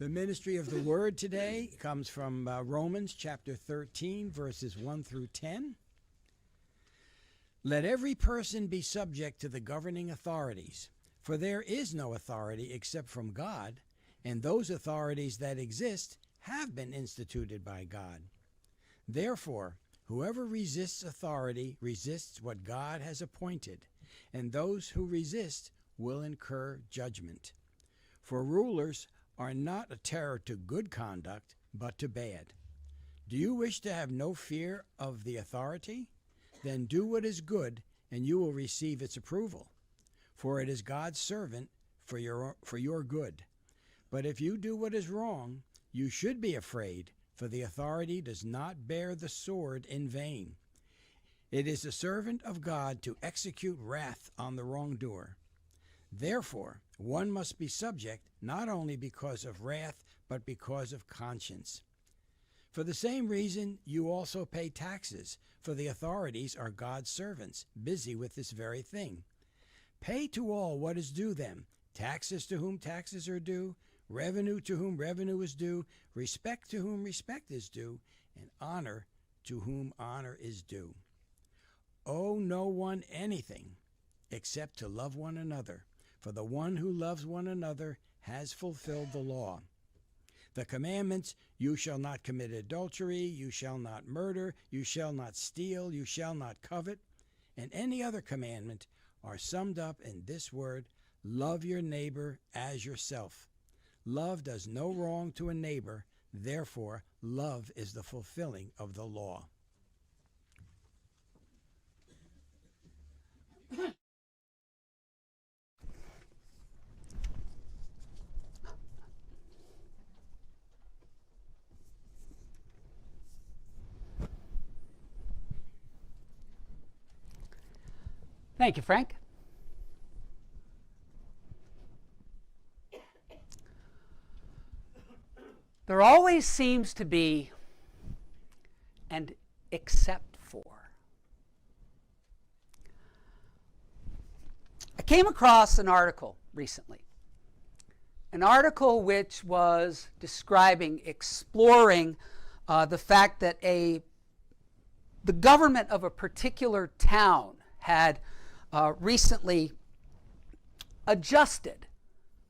The ministry of the word today comes from Romans chapter 13, verses 1 through 10. Let every person be subject to the governing authorities, for there is no authority except from God, and those authorities that exist have been instituted by God. Therefore, whoever resists authority resists what God has appointed, and those who resist will incur judgment. For rulers are not a terror to good conduct, but to bad. Do you wish to have no fear of the authority? Then do what is good, and you will receive its approval. For it is God's servant for your good. But if you do what is wrong, you should be afraid, for the authority does not bear the sword in vain. It is the servant of God to execute wrath on the wrongdoer. Therefore, one must be subject not only because of wrath, but because of conscience. For the same reason, you also pay taxes, for the authorities are God's servants, busy with this very thing. Pay to all what is due them, taxes to whom taxes are due, revenue to whom revenue is due, respect to whom respect is due, and honor to whom honor is due. Owe no one anything except to love one another, for the one who loves one another has fulfilled the law. The commandments, you shall not commit adultery, you shall not murder, you shall not steal, you shall not covet, and any other commandment are summed up in this word, love your neighbor as yourself. Love does no wrong to a neighbor, therefore love is the fulfilling of the law. Thank you, Frank. There always seems to be an except for. I came across an article recently, an article which was exploring the fact that the government of a particular town had recently adjusted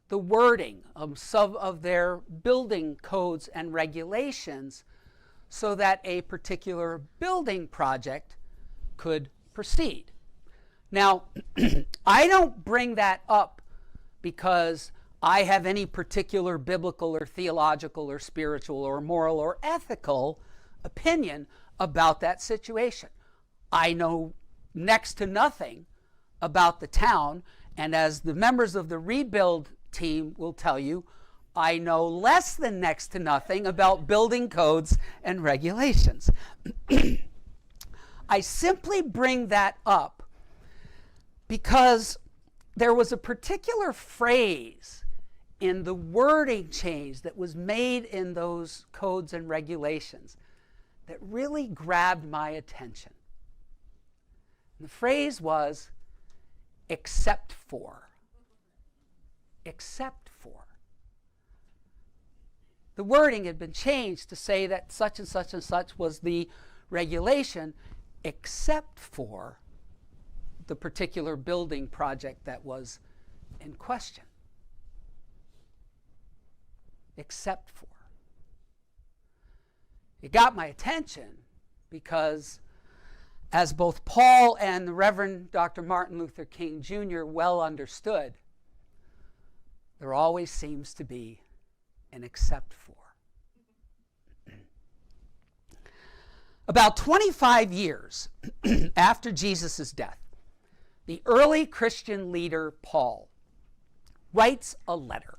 the wording of some of their building codes and regulations so that a particular building project could proceed. Now, I don't bring that up because I have any particular biblical or theological or spiritual or moral or ethical opinion about that situation. I know next to nothing about the town, and as the members of the Rebuild team will tell you, I know less than next to nothing about building codes and regulations. I simply bring that up because there was a particular phrase in the wording change that was made in those codes and regulations that really grabbed my attention. The phrase was, except for. Except for. The wording had been changed to say that such and such and such was the regulation, except for the particular building project that was in question. Except for. It got my attention because, as both Paul and the Reverend Dr. Martin Luther King Jr. well understood, there always seems to be an except for. About 25 years after Jesus' death, the early Christian leader Paul writes a letter.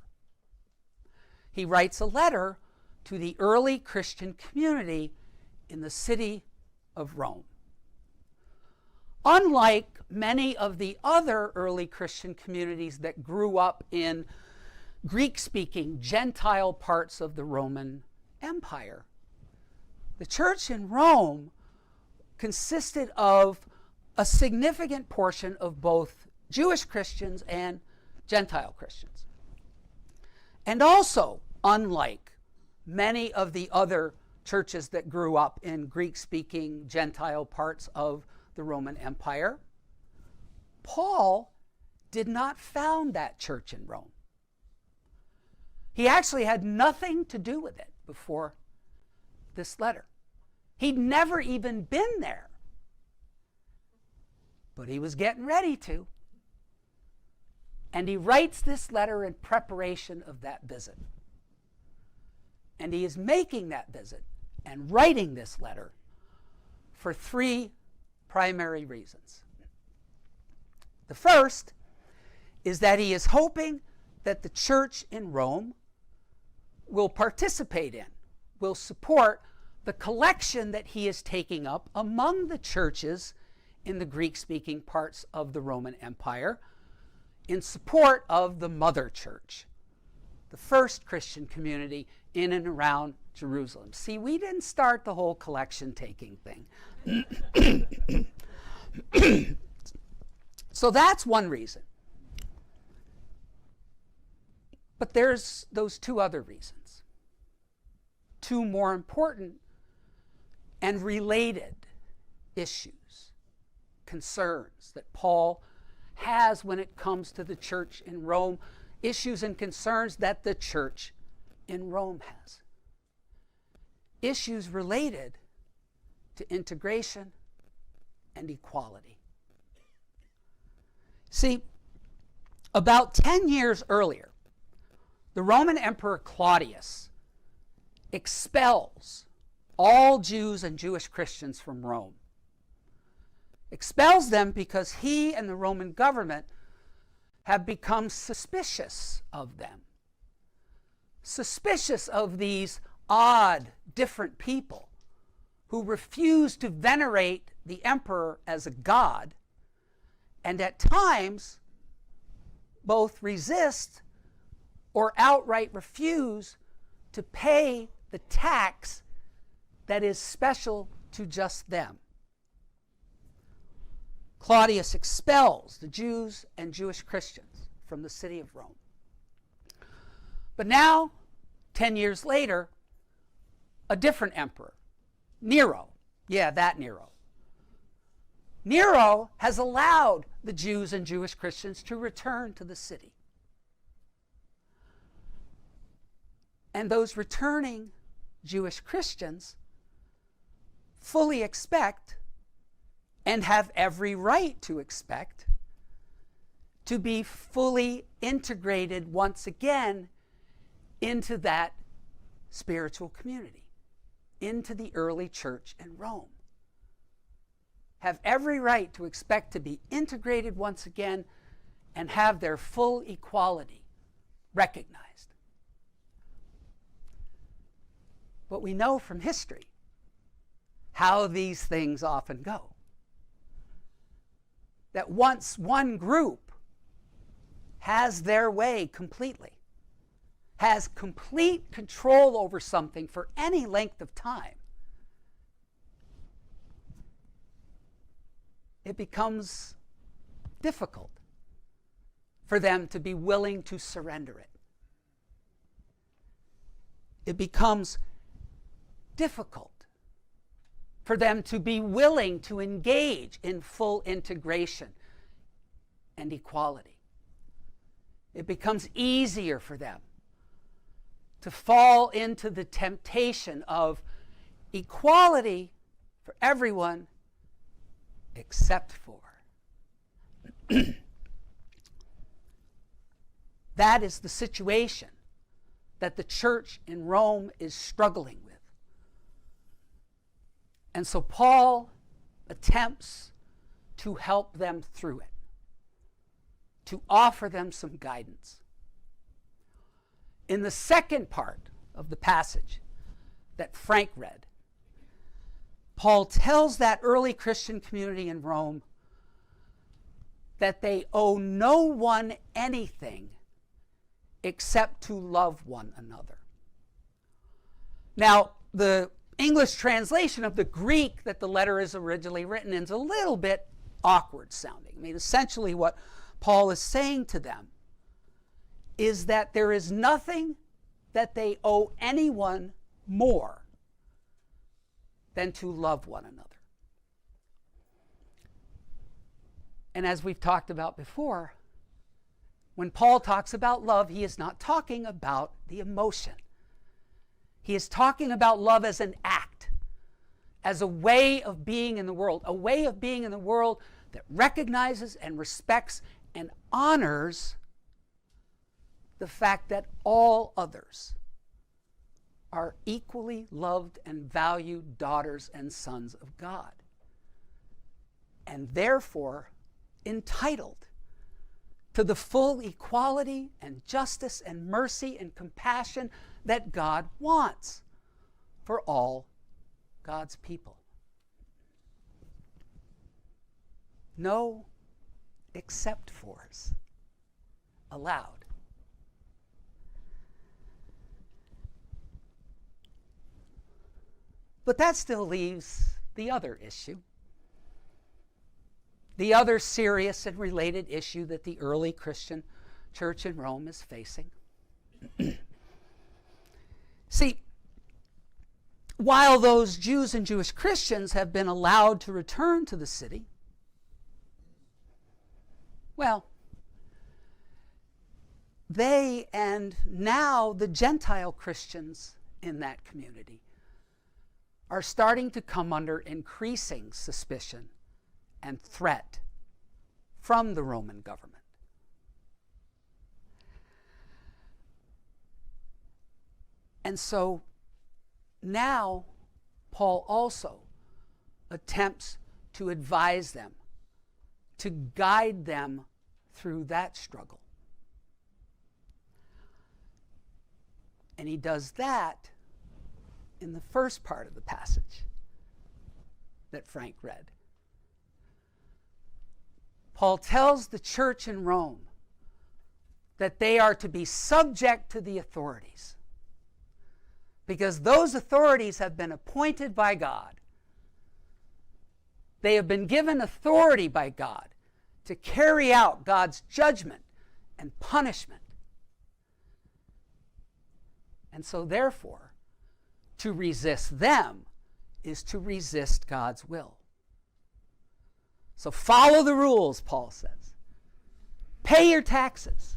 He writes a letter to the early Christian community in the city of Rome. Unlike many of the other early Christian communities that grew up in Greek-speaking Gentile parts of the Roman Empire, the church in Rome consisted of a significant portion of both Jewish Christians and Gentile Christians. And also, unlike many of the other churches that grew up in Greek-speaking Gentile parts of the Roman Empire, Paul did not found that church in Rome. He actually had nothing to do with it before this letter. He'd never even been there. But he was getting ready to. And he writes this letter in preparation of that visit. And he is making that visit and writing this letter for three primary reasons. The first is that he is hoping that the church in Rome will participate in, will support the collection that he is taking up among the churches in the Greek-speaking parts of the Roman Empire in support of the mother church, the first Christian community in and around Jerusalem. See, we didn't start the whole collection taking thing. So that's one reason. But there's those two other reasons. Two more important and related issues, concerns that Paul has when it comes to the church in Rome, issues and concerns that the church in Rome has. Issues related to integration and equality. See, about 10 years earlier, the Roman Emperor Claudius expels all Jews and Jewish Christians from Rome. Expels them because he and the Roman government have become suspicious of them. Suspicious of these odd, different people who refuse to venerate the emperor as a god, and at times both resist or outright refuse to pay the tax that is special to just them. Claudius expels the Jews and Jewish Christians from the city of Rome. But now, 10 years later, a different emperor, Nero, that Nero. Nero has allowed the Jews and Jewish Christians to return to the city. And those returning Jewish Christians fully expect, and have every right to expect, to be fully integrated once again into that spiritual community, into the early church in Rome. Have every right to expect to be integrated once again and have their full equality recognized. But we know from history how these things often go. That once one group has their way completely, has complete control over something for any length of time, it becomes difficult for them to be willing to surrender it. It becomes difficult for them to be willing to engage in full integration and equality. It becomes easier for them to fall into the temptation of equality for everyone except for. That is the situation that the church in Rome is struggling with. And so Paul attempts to help them through it, to offer them some guidance. In the second part of the passage that Frank read, Paul tells that early Christian community in Rome that they owe no one anything except to love one another. Now, the English translation of the Greek that the letter is originally written in is a little bit awkward sounding. I mean, essentially what Paul is saying to them is that there is nothing that they owe anyone more than to love one another. And as we've talked about before, when Paul talks about love, he is not talking about the emotion. He is talking about love as an act, as a way of being in the world, a way of being in the world that recognizes and respects and honors the fact that all others are equally loved and valued daughters and sons of God, and therefore entitled to the full equality and justice and mercy and compassion that God wants for all God's people. No except fors allowed. But that still leaves the other issue, the other serious and related issue that the early Christian church in Rome is facing. See, while those Jews and Jewish Christians have been allowed to return to the city, well, they and now the Gentile Christians in that community are starting to come under increasing suspicion and threat from the Roman government. And so now Paul also attempts to advise them, to guide them through that struggle. And he does that in the first part of the passage that Frank read. Paul tells the church in Rome that they are to be subject to the authorities, because those authorities have been appointed by God. They have been given authority by God to carry out God's judgment and punishment. And so therefore, to resist them is to resist God's will. So follow the rules, Paul says. Pay your taxes.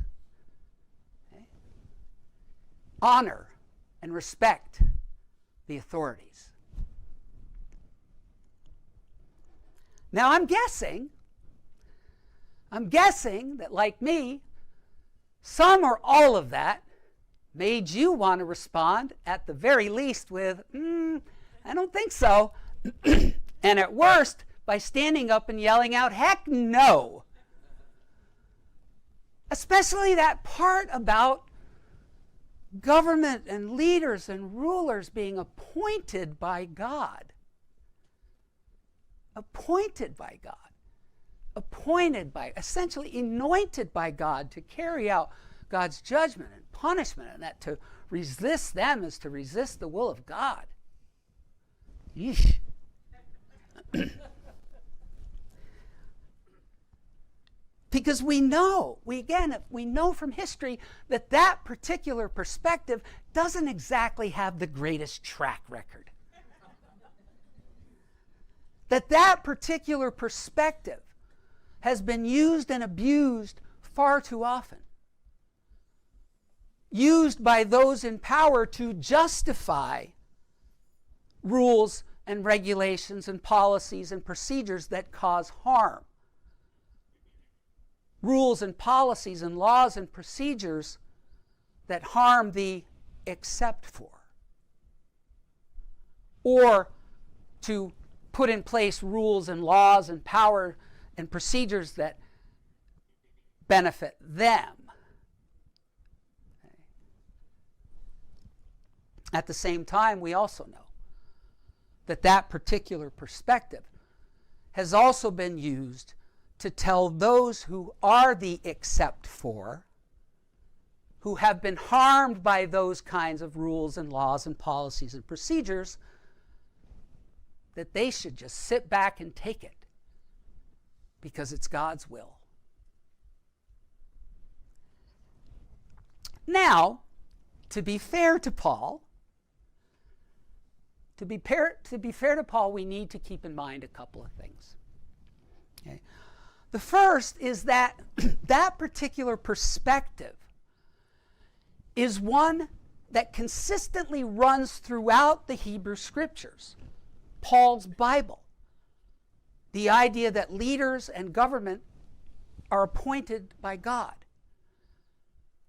Okay? Honor and respect the authorities. Now I'm guessing that, like me, some or all of that made you want to respond at the very least with, I don't think so. And at worst, by standing up and yelling out, heck no. Especially that part about government and leaders and rulers being appointed by God. Appointed by God. Appointed by, essentially anointed by God to carry out God's judgment and punishment, and that to resist them is to resist the will of God. Yeesh. Because we know from history that that particular perspective doesn't exactly have the greatest track record. That particular perspective has been used and abused far too often. Used by those in power to justify rules and regulations and policies and procedures that cause harm. Rules and policies and laws and procedures that harm the except for. Or to put in place rules and laws and power and procedures that benefit them. At the same time, we also know that particular perspective has also been used to tell those who are the except for, who have been harmed by those kinds of rules and laws and policies and procedures, that they should just sit back and take it because it's God's will. Now, to be fair to Paul, we need to keep in mind a couple of things. Okay. The first is that that particular perspective is one that consistently runs throughout the Hebrew Scriptures, Paul's Bible. The idea that leaders and government are appointed by God.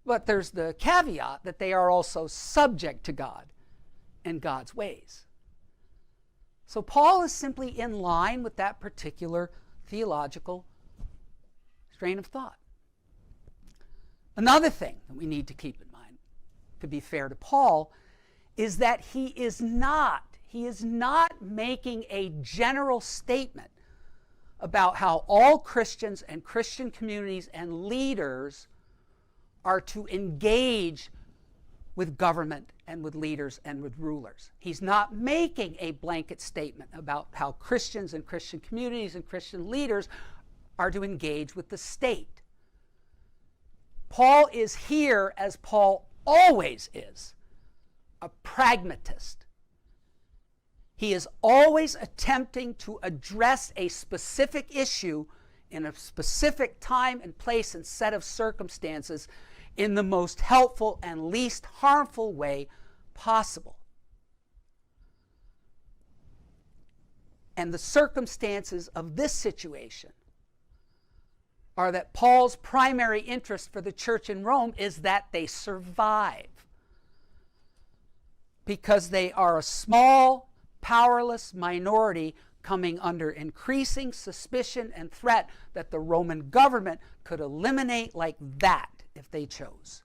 But there's the caveat that they are also subject to God and God's ways. So Paul is simply in line with that particular theological strain of thought. Another thing that we need to keep in mind, to be fair to Paul, is that he is not making a general statement about how all Christians and Christian communities and leaders are to engage with government and with leaders and with rulers. He's not making a blanket statement about how Christians and Christian communities and Christian leaders are to engage with the state. Paul is here, as Paul always is, a pragmatist. He is always attempting to address a specific issue in a specific time and place and set of circumstances in the most helpful and least harmful way possible. And the circumstances of this situation are that Paul's primary interest for the church in Rome is that they survive, because they are a small, powerless minority coming under increasing suspicion and threat that the Roman government could eliminate like that if they chose.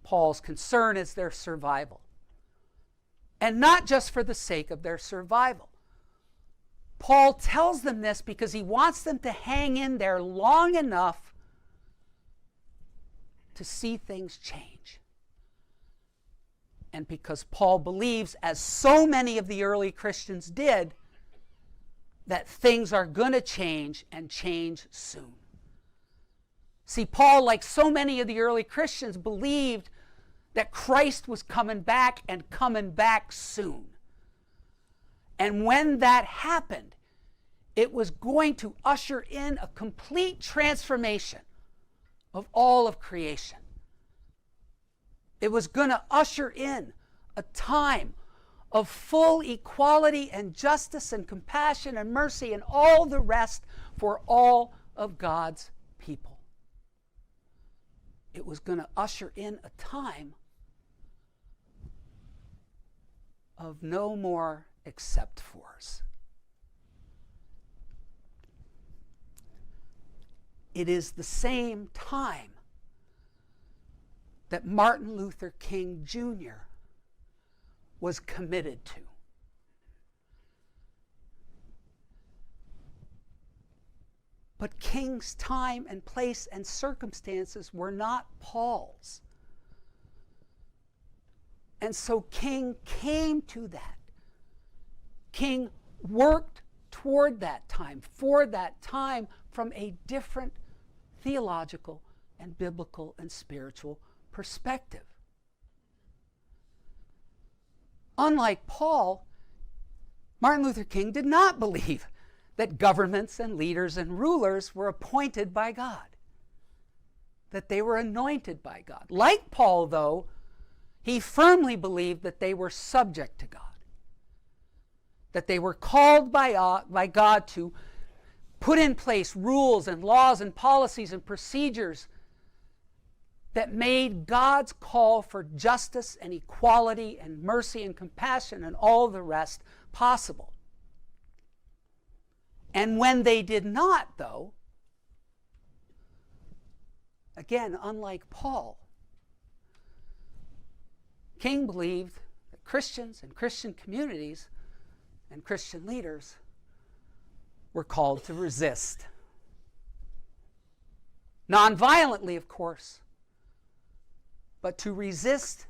Paul's concern is their survival. And not just for the sake of their survival. Paul tells them this because he wants them to hang in there long enough to see things change. And because Paul believes, as so many of the early Christians did, that things are going to change and change soon. See, Paul, like so many of the early Christians, believed that Christ was coming back and coming back soon. And when that happened, it was going to usher in a complete transformation of all of creation. It was going to usher in a time of full equality and justice and compassion and mercy and all the rest for all of God's people. It was going to usher in a time of no more except fors. It is the same time that Martin Luther King Jr. was committed to. But King's time and place and circumstances were not Paul's. And so King came to that. King worked toward that time, for that time, from a different theological and biblical and spiritual perspective. Unlike Paul, Martin Luther King did not believe that governments and leaders and rulers were appointed by God, that they were anointed by God. Like Paul, though, he firmly believed that they were subject to God, that they were called by God to put in place rules and laws and policies and procedures that made God's call for justice and equality and mercy and compassion and all the rest possible. And when they did not, though, again, unlike Paul, King believed that Christians and Christian communities and Christian leaders were called to resist. Non-violently, of course, but to resist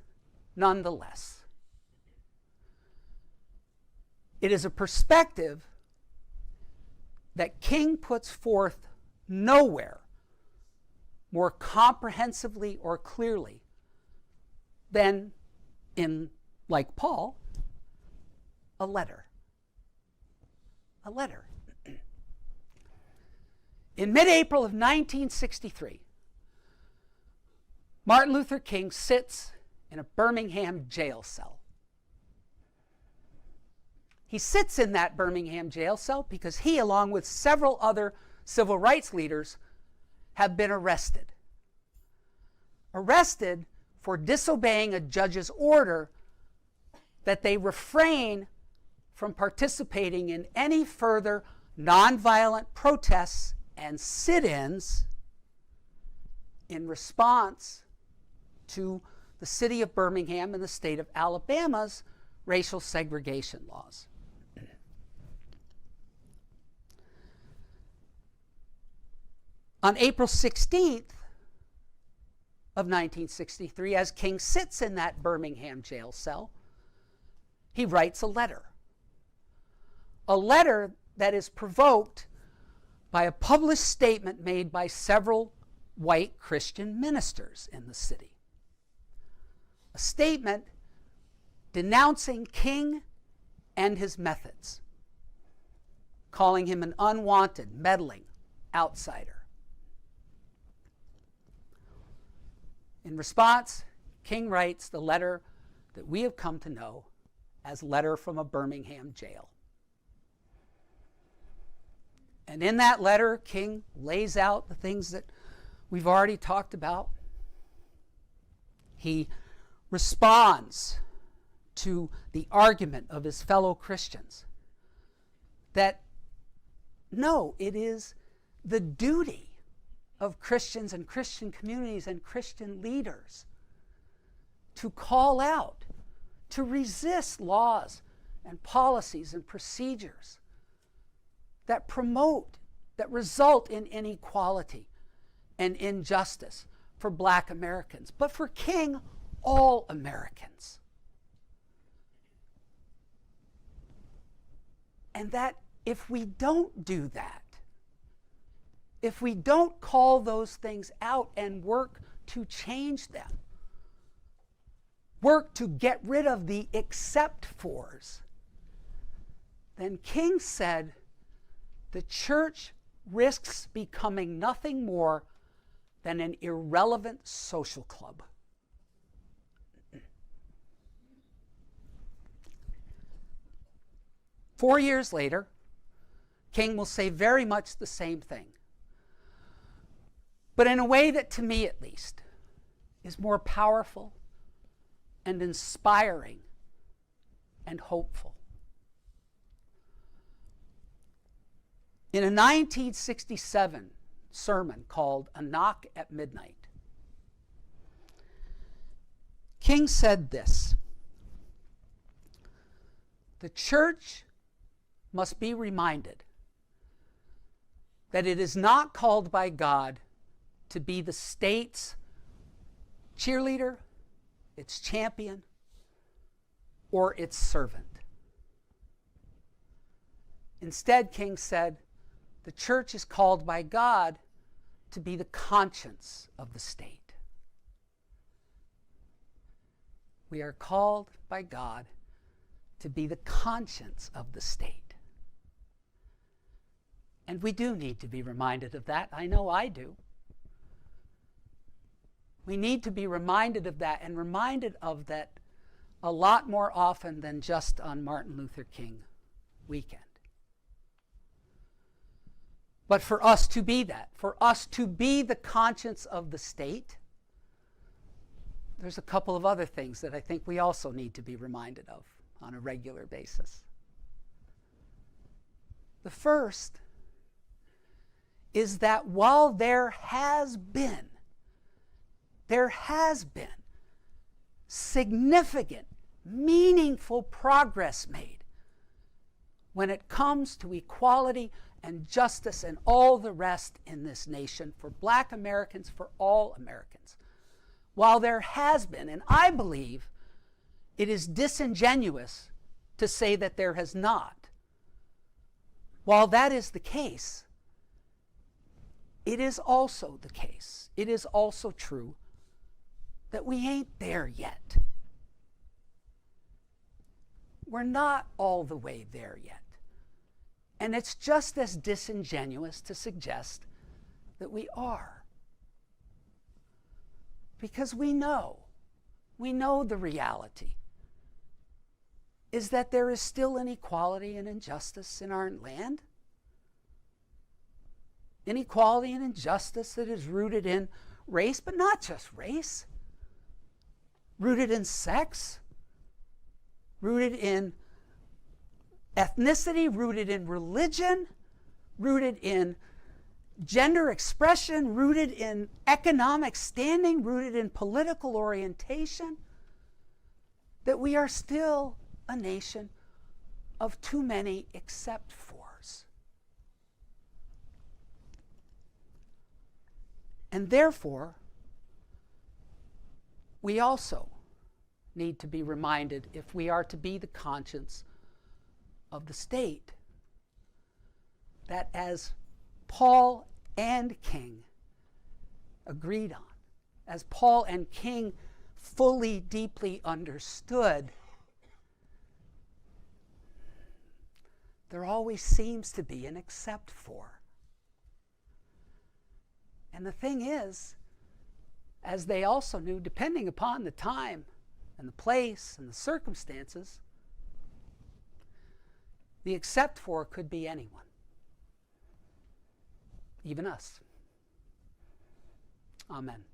nonetheless. It is a perspective that King puts forth nowhere more comprehensively or clearly than in, like Paul, a letter. A letter. In mid-April of 1963, Martin Luther King sits in a Birmingham jail cell. He sits in that Birmingham jail cell because he, along with several other civil rights leaders, have been arrested. Arrested for disobeying a judge's order that they refrain from participating in any further nonviolent protests and sit-ins in response to the city of Birmingham and the state of Alabama's racial segregation laws. On April 16th of 1963, as King sits in that Birmingham jail cell, he writes a letter. A letter that is provoked by a published statement made by several white Christian ministers in the city. A statement denouncing King and his methods, calling him an unwanted, meddling outsider. In response, King writes the letter that we have come to know as Letter from a Birmingham Jail. And in that letter, King lays out the things that we've already talked about. He responds to the argument of his fellow Christians that no, it is the duty of Christians and Christian communities and Christian leaders to call out, to resist laws and policies and procedures that promote, that result in inequality and injustice for Black Americans, but for King, all Americans. And that if we don't do that, if we don't call those things out and work to change them, work to get rid of the except fors, then King said the church risks becoming nothing more than an irrelevant social club. 4 years later, King will say very much the same thing, but in a way that, to me at least, is more powerful and inspiring and hopeful. In a 1967 sermon called A Knock at Midnight, King said this: "The church must be reminded that it is not called by God to be the state's cheerleader, its champion, or its servant. Instead," King said, "the church is called by God to be the conscience of the state." We are called by God to be the conscience of the state. And we do need to be reminded of that. I know I do. We need to be reminded of that, and reminded of that a lot more often than just on Martin Luther King weekend. But for us to be that, for us to be the conscience of the state, there's a couple of other things that I think we also need to be reminded of on a regular basis. The first is that while there has been significant, meaningful progress made when it comes to equality and justice and all the rest in this nation for Black Americans, for all Americans. While there has been, and I believe it is disingenuous to say that there has not, while that is the case, it is also the case, it is also true that we ain't there yet. We're not all the way there yet. And it's just as disingenuous to suggest that we are. Because we know the reality is that there is still inequality and injustice in our land. Inequality and injustice that is rooted in race, but not just race. Rooted in sex, rooted in ethnicity, rooted in religion, rooted in gender expression, rooted in economic standing, rooted in political orientation, that we are still a nation of too many except fors. And therefore, we also need to be reminded, if we are to be the conscience of the state, that as Paul and King agreed on, as Paul and King fully, deeply understood, there always seems to be an except for. And the thing is, as they also knew, depending upon the time and the place and the circumstances, the except for could be anyone, even us. Amen.